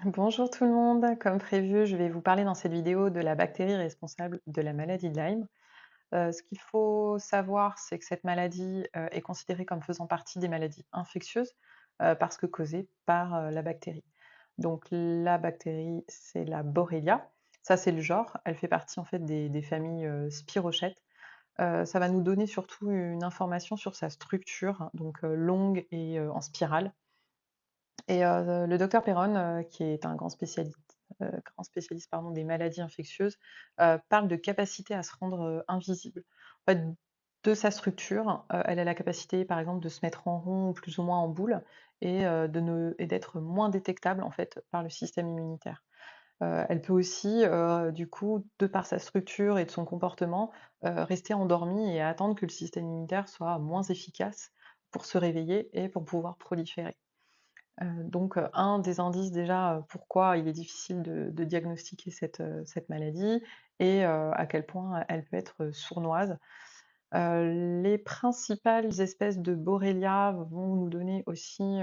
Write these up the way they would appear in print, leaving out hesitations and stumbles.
Bonjour tout le monde, comme prévu, je vais vous parler dans cette vidéo de la bactérie responsable de la maladie de Lyme. Ce qu'il faut savoir, c'est que cette maladie est considérée comme faisant partie des maladies infectieuses parce que causée par la bactérie. Donc la bactérie, c'est la Borrelia. Ça, c'est le genre. Elle fait partie en fait des familles spirochètes. Ça va nous donner surtout une information sur sa structure, donc longue et en spirale. Et le docteur Perron, qui est un grand spécialiste pardon, des maladies infectieuses, parle de capacité à se rendre invisible. En fait, de sa structure, elle a la capacité, par exemple, de se mettre en rond ou plus ou moins en boule et d'être moins détectable en fait par le système immunitaire. Elle peut aussi, du coup, de par sa structure et de son comportement, rester endormie et attendre que le système immunitaire soit moins efficace pour se réveiller et pour pouvoir proliférer. Donc, un des indices déjà, pourquoi il est difficile de diagnostiquer cette maladie et à quel point elle peut être, sournoise. Les principales espèces de Borrelia vont nous donner aussi,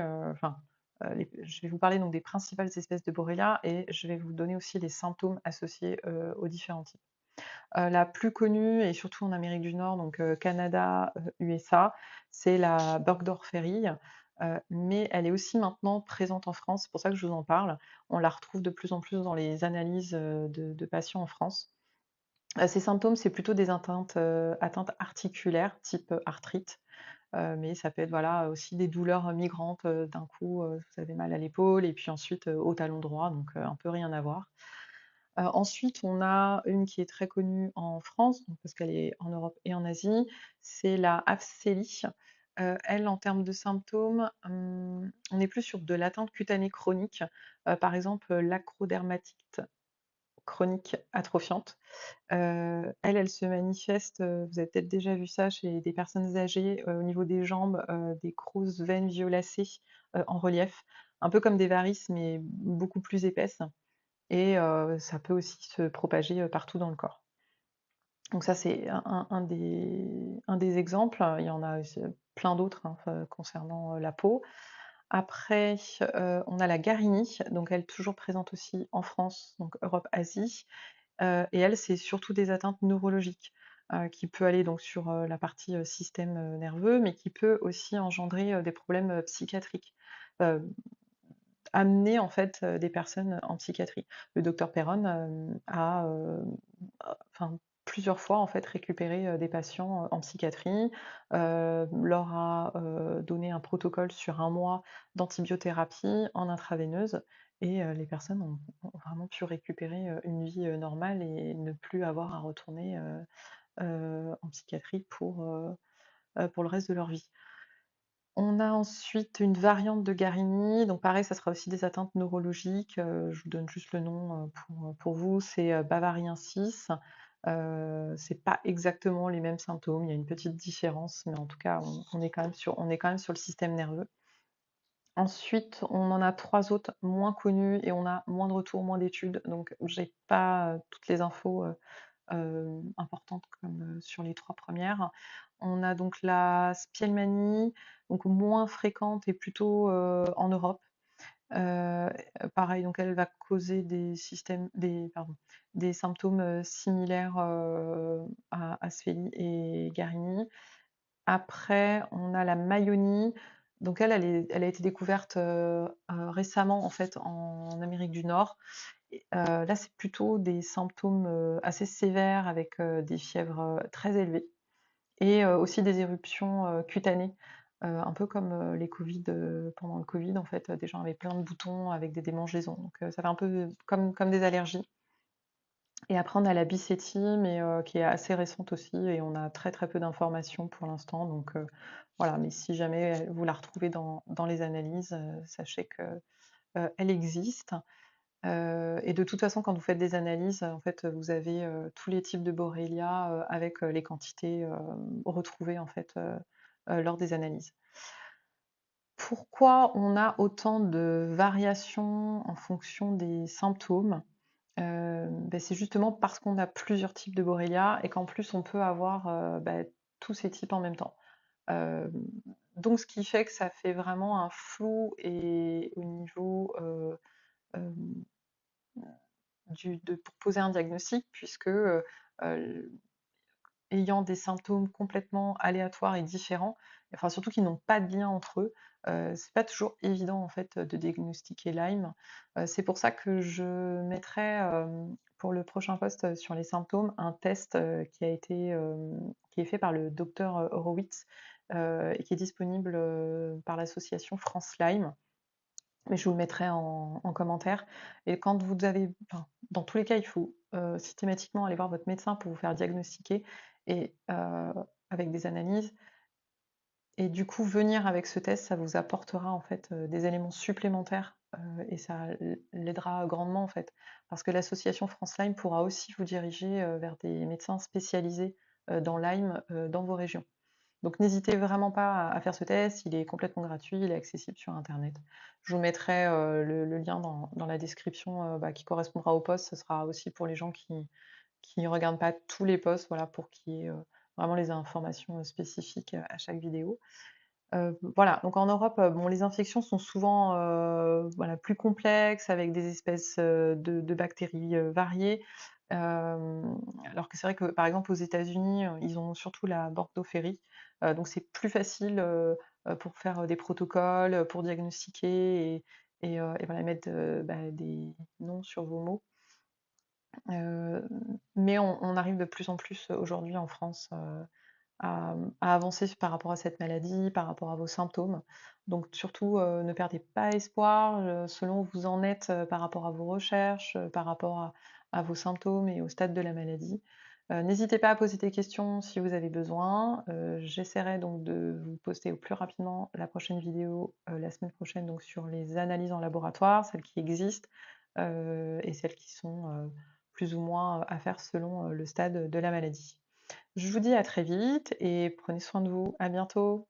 les je vais vous parler donc des principales espèces de Borrelia et je vais vous donner aussi les symptômes associés, aux différents types. La plus connue et surtout en Amérique du Nord, donc Canada, USA, c'est la Burgdorferi, mais elle est aussi maintenant présente en France, c'est pour ça que je vous en parle. On la retrouve de plus en plus dans les analyses, de patients en France. Ces symptômes, c'est plutôt des atteintes articulaires type, arthrite, mais ça peut être, voilà, aussi des douleurs, migrantes, d'un coup, vous avez mal à l'épaule et puis ensuite, au talon droit, donc un peu rien à voir. Ensuite, on a une qui est très connue en France, donc parce qu'elle est en Europe et en Asie, c'est la Afzélie. Elle, en termes de symptômes, on est plus sur de l'atteinte cutanée chronique, par exemple, l'acrodermatite chronique atrophiante. Elle se manifeste, vous avez peut-être déjà vu ça chez des personnes âgées, au niveau des jambes, des grosses veines violacées, en relief, un peu comme des varices mais beaucoup plus épaisses et ça peut aussi se propager, partout dans le corps. Donc ça, c'est un des exemples. Il y en a plein d'autres, hein, concernant, la peau. Après, on a la Guarini, donc elle toujours présente aussi en France, donc Europe, Asie, et elle, c'est surtout des atteintes neurologiques, qui peut aller donc sur, la partie, système, nerveux, mais qui peut aussi engendrer, des problèmes, psychiatriques. Heu Amener en fait, des personnes en psychiatrie. Le docteur Perron, a, enfin plusieurs fois en fait récupéré, des patients, en psychiatrie, leur a, donné un protocole sur 1 mois d'antibiothérapie en intraveineuse et les personnes ont vraiment pu récupérer, une vie, normale et ne plus avoir à retourner, en psychiatrie pour le reste de leur vie. On a ensuite une variante de Guarini, donc pareil, ça sera aussi des atteintes neurologiques, je vous donne juste le nom, pour vous, c'est, Bavariensis. C'est pas exactement les mêmes symptômes, il y a une petite différence, mais en tout cas, on est quand même sur le système nerveux. Ensuite, on en a 3 autres moins connus et on a moins de retours, moins d'études, donc j'ai pas, toutes les infos, importantes comme, sur les 3 premières. On a donc la Spielmanie, donc moins fréquente et plutôt, en Europe. Heu, Pareil, donc elle va causer des symptômes, similaires, à Sphélie et Guarini. Après, on a la Mayoni, donc elle a été découverte, récemment en fait en Amérique du Nord. Et là, c'est plutôt des symptômes, assez sévères avec, des fièvres, très élevées et aussi des éruptions, cutanées, un peu comme, les Covid, pendant le Covid en fait, des gens avaient plein de boutons avec des démangeaisons, donc ça fait un peu comme des allergies et après on a la Bissetti mais qui est assez récente aussi et on a très, très peu d'informations pour l'instant donc voilà, mais si jamais vous la retrouvez dans les analyses, sachez que, elle existe. Et de toute façon, quand vous faites des analyses, en fait, vous avez, tous les types de Borrelia, avec, les quantités, retrouvées en fait, lors des analyses. Pourquoi on a autant de variations en fonction des symptômes? C'est justement parce qu'on a plusieurs types de Borrelia et qu'en plus on peut avoir, tous ces types en même temps. Hem, donc ce qui fait que ça fait vraiment un flou et au niveau, pour poser un diagnostic puisque ayant des symptômes complètement aléatoires et différents, enfin surtout qui n'ont pas de lien entre eux, c'est pas toujours évident en fait de diagnostiquer Lyme. C'est pour ça que je mettrai pour le prochain post sur les symptômes un test qui est fait par le docteur Horowitz et qui est disponible par l'association France Lyme. Mais je vous le mettrai en commentaire. Et quand vous avez, enfin, dans tous les cas, il faut systématiquement aller voir votre médecin pour vous faire diagnostiquer et avec des analyses. Et du coup, venir avec ce test, ça vous apportera en fait des éléments supplémentaires et ça l'aidera grandement en fait. Parce que l'association France Lyme pourra aussi vous diriger vers des médecins spécialisés dans Lyme dans vos régions. Donc n'hésitez vraiment pas à faire ce test, il est complètement gratuit, il est accessible sur internet. Je vous mettrai le lien dans la description qui correspondra au post. Ce sera aussi pour les gens qui ne regardent pas tous les posts, voilà, pour qu'il y ait vraiment les informations spécifiques à chaque vidéo. Voilà, donc en Europe, bon, les infections sont souvent voilà, plus complexes avec des espèces de bactéries variées. Alors que c'est vrai que par exemple aux États-Unis, ils ont surtout la bordophérie, donc c'est plus facile pour faire des protocoles, pour diagnostiquer et voilà, mettre des noms sur vos mots. Mais on arrive de plus en plus aujourd'hui en France à avancer par rapport à cette maladie, par rapport à vos symptômes. Donc surtout, ne perdez pas espoir, selon où vous en êtes par rapport à vos recherches, par rapport à vos symptômes et au stade de la maladie. N'hésitez pas à poser des questions si vous avez besoin. J'essaierai donc de vous poster au plus rapidement la prochaine vidéo la semaine prochaine donc sur les analyses en laboratoire, celles qui existent et celles qui sont plus ou moins à faire selon le stade de la maladie. Je vous dis à très vite et prenez soin de vous. À bientôt.